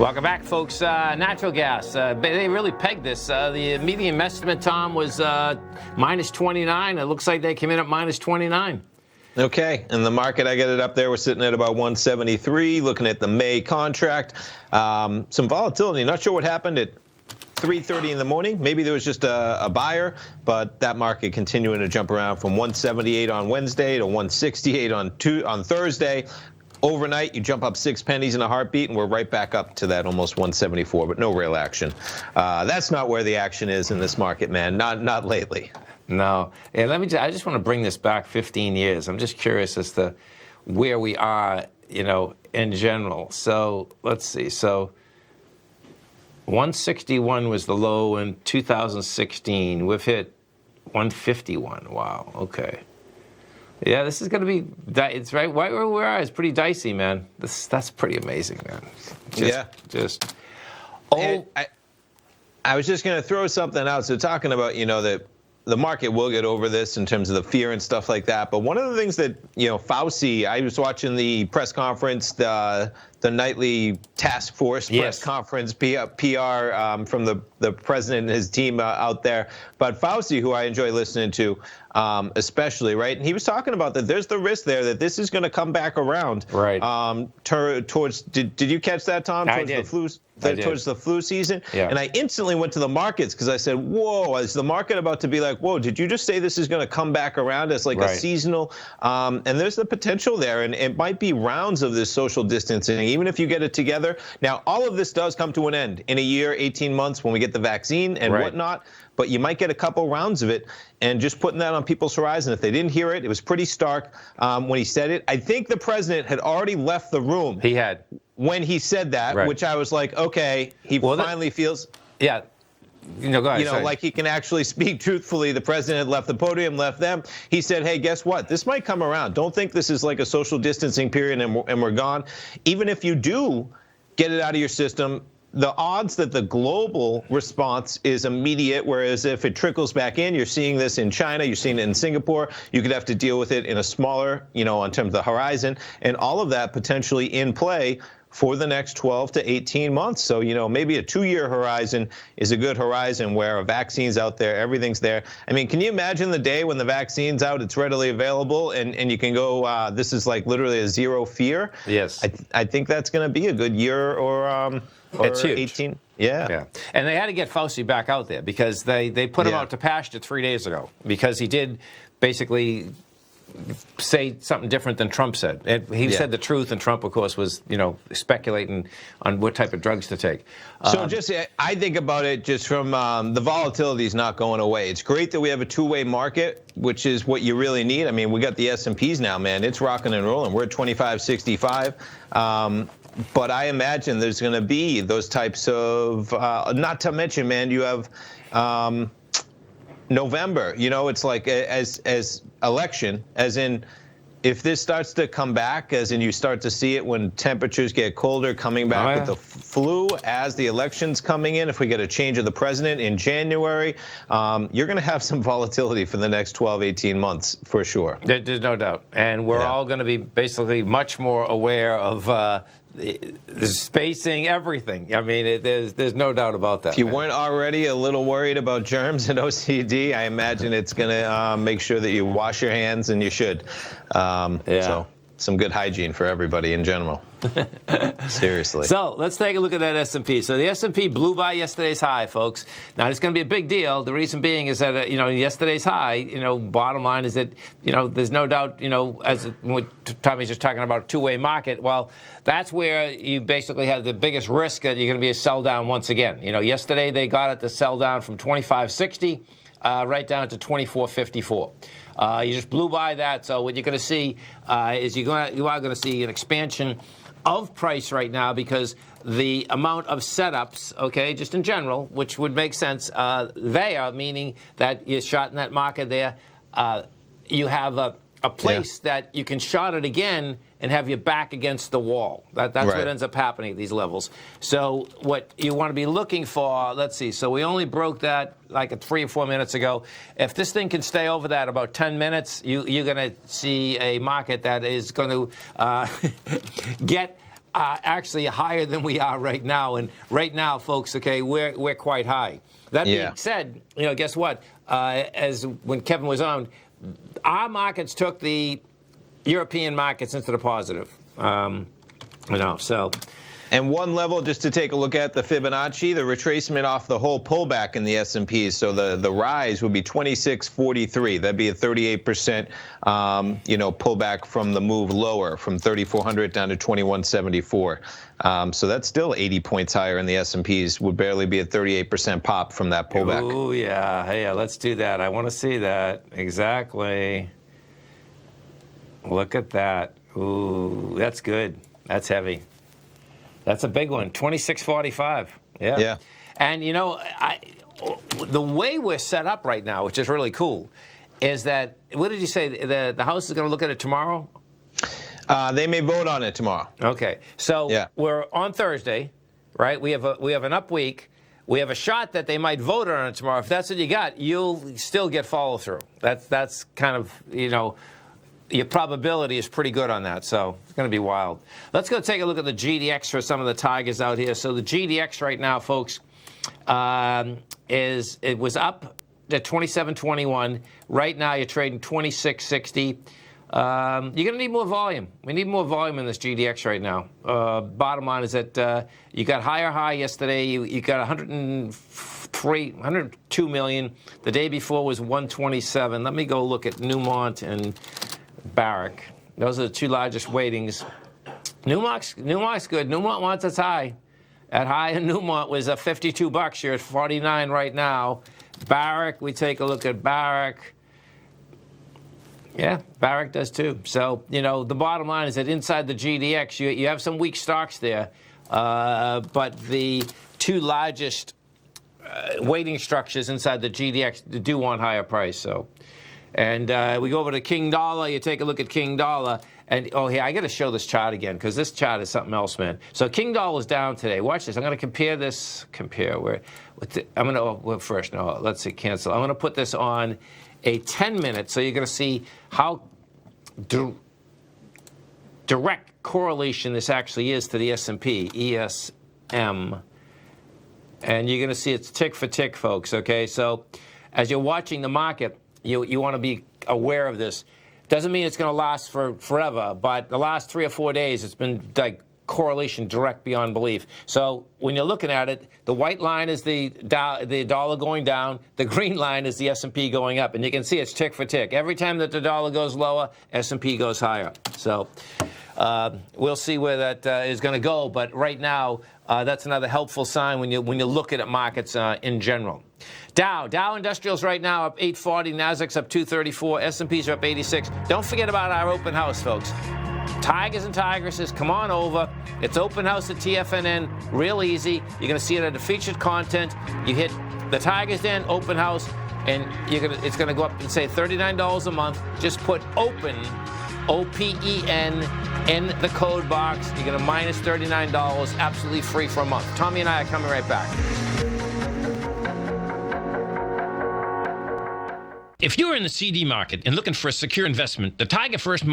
Welcome back, folks. Natural gas. They really pegged this. The median estimate, Tom, was minus 29. It looks like they came in at minus 29. Okay, and the market, I get it up there. We're sitting at about 173. Looking at the May contract, some volatility. Not sure what happened at 3:30 in the morning. Maybe there was just a buyer, but that market continuing to jump around from 178 on Wednesday to 168 on Thursday. Overnight, you jump up 6 pennies in a heartbeat, and we're right back up to that almost 174, but no real action. That's not where the action is in this market, man. Not lately. No. And I just want to bring this back 15 years. I'm just curious as to where we are, in general. So let's see. So 161 was the low in 2016. We've hit 151. Wow. Okay. Yeah, this is going to be, it's right, where we are is pretty dicey, man. That's pretty amazing, man. I was just going to throw something out. So talking about, that the market will get over this in terms of the fear and stuff like that. But one of the things that, Fauci, I was watching the press conference, the nightly task force press conference, PR from the president and his team out there. But Fauci, who I enjoy listening to, especially, right? And he was talking about that there's the risk there that this is going to come back around. Right. Towards, did you catch that, Tom? I did. Towards the flu season. Yeah. And I instantly went to the markets because I said, whoa, is the market about to be like, whoa, did you just say this is going to come back around as like a seasonal? And there's the potential there. And it might be rounds of this social distancing, even if you get it together. Now, all of this does come to an end in a year, 18 months when we get the vaccine and whatnot. But you might get a couple rounds of it, and just putting that on people's horizon. If they didn't hear it, it was pretty stark when he said it. I think the president had already left the room. He had. When he said that, which I was like, okay, he finally feels. Yeah. Go ahead. Like he can actually speak truthfully. The president left the podium, left them. He said, hey, guess what? This might come around. Don't think this is like a social distancing period and we're gone. Even if you do get it out of your system, the odds that the global response is immediate, whereas if it trickles back in, you're seeing this in China, you're seeing it in Singapore, you could have to deal with it in a smaller, in terms of the horizon, and all of that potentially in play for the next 12 to 18 months. So, maybe a 2-year horizon is a good horizon where a vaccine's out there, everything's there. I mean, can you imagine the day when the vaccine's out, it's readily available, and you can go, this is like literally a zero fear? Yes. I think that's going to be a good year or it's huge. 18. Yeah. And they had to get Fauci back out there because they put him out to pasture 3 days ago because he did basically say something different than Trump said. He said the truth, and Trump, of course, was, speculating on what type of drugs to take. So I think about it just from the volatility is not going away. It's great that we have a two-way market, which is what you really need. I mean, we got the S&Ps now, man. It's rocking and rolling. We're at 2565. But I imagine there's going to be those types of, not to mention, man, you have November. It's like as election, as in if this starts to come back, as in you start to see it when temperatures get colder, coming back with the flu as the election's coming in, if we get a change of the president in January, you're going to have some volatility for the next 12, 18 months for sure. There's no doubt. And we're all going to be basically much more aware of the spacing, everything. I mean, there's no doubt about that. If you weren't already a little worried about germs and OCD, I imagine it's going to make sure that you wash your hands, and you should. So some good hygiene for everybody in general. Seriously. So let's take a look at that S&P. So the S&P blew by yesterday's high, folks. Now, it's going to be a big deal. The reason being is that, yesterday's high, bottom line is that, there's no doubt, as Tommy's just talking about a two-way market, well, that's where you basically have the biggest risk that you're going to be a sell down once again. Yesterday they got it to sell down from 25.60 right down to 24.54. You just blew by that. So what you're going to see is you are going to see an expansion of price right now because the amount of setups, okay, just in general, which would make sense, meaning that you're shorting that market there. You have a place that you can short it again and have your back against the wall. That's what ends up happening at these levels. So what you want to be looking for, let's see, so we only broke that like 3 or 4 minutes ago. If this thing can stay over that about 10 minutes, you're going to see a market that is going to get actually higher than we are right now. And right now, folks, okay, we're quite high. That being said, guess what? As when Kevin was on, our markets took the European markets into the positive. So. And one level, just to take a look at the Fibonacci, the retracement off the whole pullback in the S&P. So the rise would be 2643. That'd be a 38%, pullback from the move lower from 3,400 down to 2174. So that's still 80 points higher in the S&Ps. Would barely be a 38% pop from that pullback. Oh yeah, hey, let's do that. I want to see that exactly. Look at that. Ooh, that's good. That's heavy. That's a big one, 2645. Yeah. And, the way we're set up right now, which is really cool, is that, what did you say, the House is going to look at it tomorrow? They may vote on it tomorrow. Okay. So we're on Thursday, right? We have an up week. We have a shot that they might vote on it tomorrow. If that's what you got, you'll still get follow through. That's kind of, your probability is pretty good on that, so it's going to be wild. Let's go take a look at the GDX for some of the tigers out here. So the GDX right now, folks, it was up at 27.21. Right now, you're trading 26.60. You're going to need more volume. We need more volume in this GDX right now. Bottom line is that you got higher high yesterday. You got 102 million. The day before was 127. Let me go look at Newmont and Barrick. Those are the two largest weightings. Newmont's good. Newmont wants its high. That high in Newmont was $52. You're at 49 right now. Barrick, we take a look at Barrick. Yeah, Barrick does too. So, the bottom line is that inside the GDX, you have some weak stocks there, but the two largest weighting structures inside the GDX do want higher price. So. And we go over to King Dollar. You take a look at King Dollar. And, I got to show this chart again because this chart is something else, man. So King Dollar is down today. Watch this. I'm going to compare this. I'm going to, first, no, let's see, cancel. I'm going to put this on a 10-minute. So you're going to see how direct correlation this actually is to the S&P, ESM. And you're going to see it's tick for tick, folks, okay? So as you're watching the market, you want to be aware of this. Doesn't mean it's going to last forever, but the last 3 or 4 days, it's been like correlation direct beyond belief. So when you're looking at it, the white line is the dollar going down. The green line is the S&P going up. And you can see it's tick for tick. Every time that the dollar goes lower, S&P goes higher. So we'll see where that is going to go. But right now, that's another helpful sign when you're looking at markets in general. Dow Industrials right now up 840, Nasdaq's up 234, S&Ps are up 86. Don't forget about our open house, folks. Tigers and Tigresses, come on over. It's open house at TFNN, real easy. You're going to see it under featured content. You hit the Tigers Den, open house, and it's going to go up and say $39 a month. Just put open, OPEN, in the code box. You're going to minus $39, absolutely free for a month. Tommy and I are coming right back. If you're in the CD market and looking for a secure investment, the Tiger First